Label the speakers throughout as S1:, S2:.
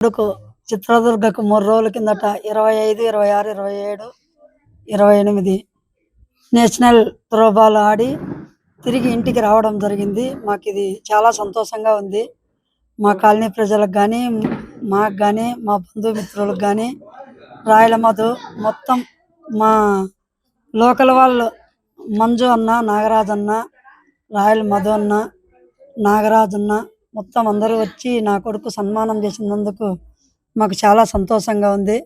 S1: కొడుకు చిత్రదుర్గకు 3 రోజుల కిందట 25, 26, 27, 28 నేషనల్ త్రోబాల్ ఆడి తిరిగి ఇంటికి రావడం జరిగింది. మాకు ఇది చాలా సంతోషంగా ఉంది. మా కాలనీ ప్రజలకు కానీ, మాకు కానీ, మా బంధుమిత్రులకు కానీ, రాయల మధు మొత్తం మా లోకల్ వాళ్ళు మంజు అన్న, నాగరాజు అన్న, రాయల మధు అన్న, నాగరాజు అన్న మొత్తం అందరూ వచ్చి నా కొడుకు సన్మానం చేసినందుకు మాకు చాలా సంతోషంగా ఉంది.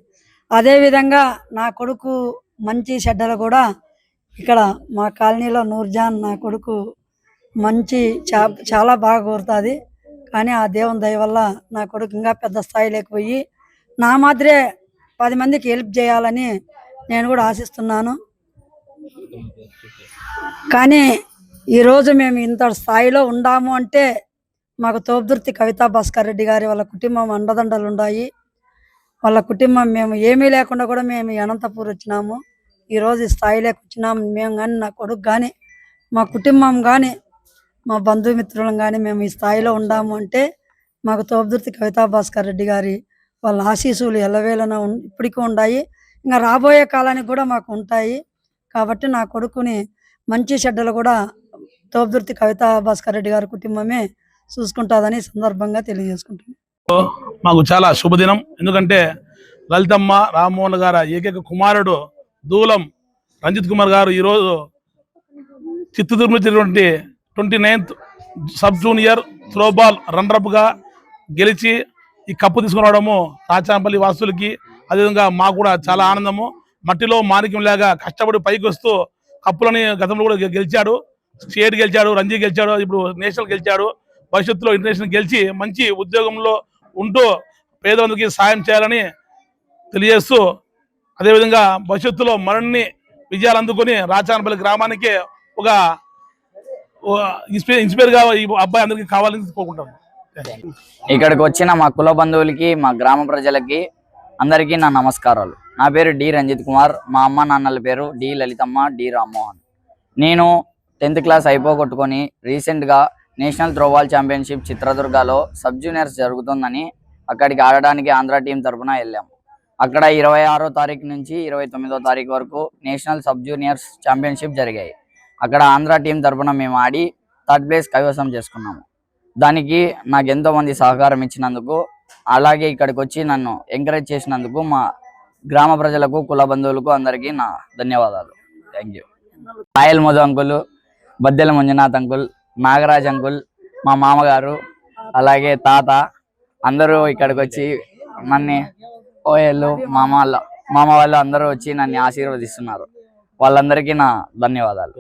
S1: అదేవిధంగా నా కొడుకు మంచి చెడ్డలు కూడా ఇక్కడ మా కాలనీలో నూర్జాన్ నా కొడుకు మంచి చాలా బాగా కోరుతుంది. కానీ ఆ దేవుని దయ వల్ల నా కొడుకు ఇంకా పెద్ద స్థాయిలోకి పోయి నా మాదిరే 10 మందికి హెల్ప్ చేయాలని నేను కూడా ఆశిస్తున్నాను. కానీ ఈరోజు మేము ఇంత స్థాయిలో ఉండాము అంటే మాకు తోపుదుర్తి కవితా భాస్కర్ రెడ్డి గారి వాళ్ళ కుటుంబం అండదండలు ఉన్నాయి. వాళ్ళ కుటుంబం మేము ఏమీ లేకుండా కూడా మేము అనంతపూర్ వచ్చినాము. ఈరోజు ఈ స్థాయిలోకి వచ్చినాము. మేము కానీ, నా కొడుకు కానీ, మా కుటుంబం కానీ, మా బంధుమిత్రులం కానీ మేము ఈ స్థాయిలో ఉండాము అంటే మాకు తోపుదుర్తి కవితా భాస్కర్ రెడ్డి గారి వాళ్ళ ఆశీస్సులు ఎల్లవేళన ఇప్పటికీ ఉన్నాయి. ఇంకా రాబోయే కాలానికి కూడా మాకు ఉంటాయి. కాబట్టి నా కొడుకుని మంచి చెడ్డలు కూడా తోపుదుర్తి కవితా భాస్కర్ రెడ్డి గారి కుటుంబమే చూసుకుంటుందని సందర్భంగా తెలియజేసుకుంటున్నాను.
S2: మాకు చాలా శుభదినం. ఎందుకంటే లలితమ్మ రామ్మోహన్ గారు ఏకైక కుమారుడు దూలం రంజిత్ కుమార్ గారు ఈరోజు చిత్తూరుటువంటి 29th సబ్ జూనియర్ త్రోబాల్ రన్నరప్గా గెలిచి ఈ కప్పు తీసుకుని రావడము రాచాంపల్లి వాసులకి, అదేవిధంగా మాకు కూడా చాలా ఆనందము. మట్టిలో మాణిక్యం లాగా కష్టపడి పైకి వస్తూ కప్పులని గతంలో కూడా గెలిచాడు. స్టేట్ గెలిచాడు, రంజీ గెలిచాడు, ఇప్పుడు నేషనల్ గెలిచాడు. భవిష్యత్తులో ఇంటర్నేషనల్ గెలిచి మంచి ఉద్యోగంలో ఉంటూ పేదలందరికీ సాయం చేయాలని తెలియజేస్తూ, అదేవిధంగా భవిష్యత్తులో మరిన్ని విజయాలు అందుకొని రాచానపల్లి గ్రామానికి ఒక ఇన్స్పైర్గా ఈ అబ్బాయి అందరికీ కావాలని కోరుకుంటాను.
S3: ఇక్కడికి వచ్చిన మా కుల బంధువులకి, మా గ్రామ ప్రజలకి అందరికీ నా నమస్కారాలు. నా పేరు డి రంజిత్ కుమార్. మా అమ్మ నాన్నల పేరు డి లలితమ్మ, డి రామ్మోహన్. నేను 10th క్లాస్ అయిపోగొట్టుకొని రీసెంట్గా నేషనల్ త్రోబాల్ ఛాంపియన్షిప్ చిత్రదుర్గలో సబ్ జూనియర్స్ జరుగుతుందని అక్కడికి ఆడడానికి ఆంధ్ర టీం తరఫున వెళ్ళాము. అక్కడ 26వ తారీఖు నుంచి 29వ తారీఖు వరకు నేషనల్ సబ్ జూనియర్స్ ఛాంపియన్షిప్ జరిగాయి. అక్కడ ఆంధ్ర టీం తరఫున మేము ఆడి 3rd ప్లేస్ కైవసం చేసుకున్నాము. దానికి నాకు ఎంతోమంది సహకారం ఇచ్చినందుకు, అలాగే ఇక్కడికి వచ్చి నన్ను ఎంకరేజ్ చేసినందుకు మా గ్రామ ప్రజలకు, కుల బంధువులకు అందరికీ నా ధన్యవాదాలు. Thank you. Royal Madhu uncle, Baddela Manjunath uncle, Nagaraj uncle, మా మామగారు, అలాగే తాత అందరూ ఇక్కడికి వచ్చి నన్ను ఓయళ్ళు మామ వాళ్ళు అందరూ వచ్చి నన్ను ఆశీర్వదిస్తున్నారు. వాళ్ళందరికీ నా ధన్యవాదాలు.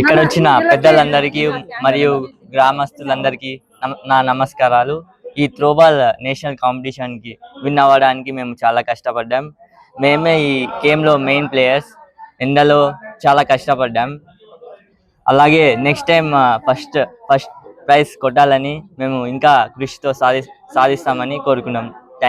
S4: ఇక్కడ వచ్చిన పెద్దలందరికీ మరియు గ్రామస్తులందరికీ నా నమస్కారాలు. ఈ త్రోబాల్ నేషనల్ కాంపిటీషన్కి విన్ అవ్వడానికి మేము చాలా కష్టపడ్డాం. మేమే ఈ గేమ్లో మెయిన్ ప్లేయర్స్. ఎండలో చాలా కష్టపడ్డాం. అలాగే నెక్స్ట్ టైం ఫస్ట్ ప్రైజ్ కొట్టాలని మేము ఇంకా కృషితో సాధిస్తామని కోరుకున్నాం.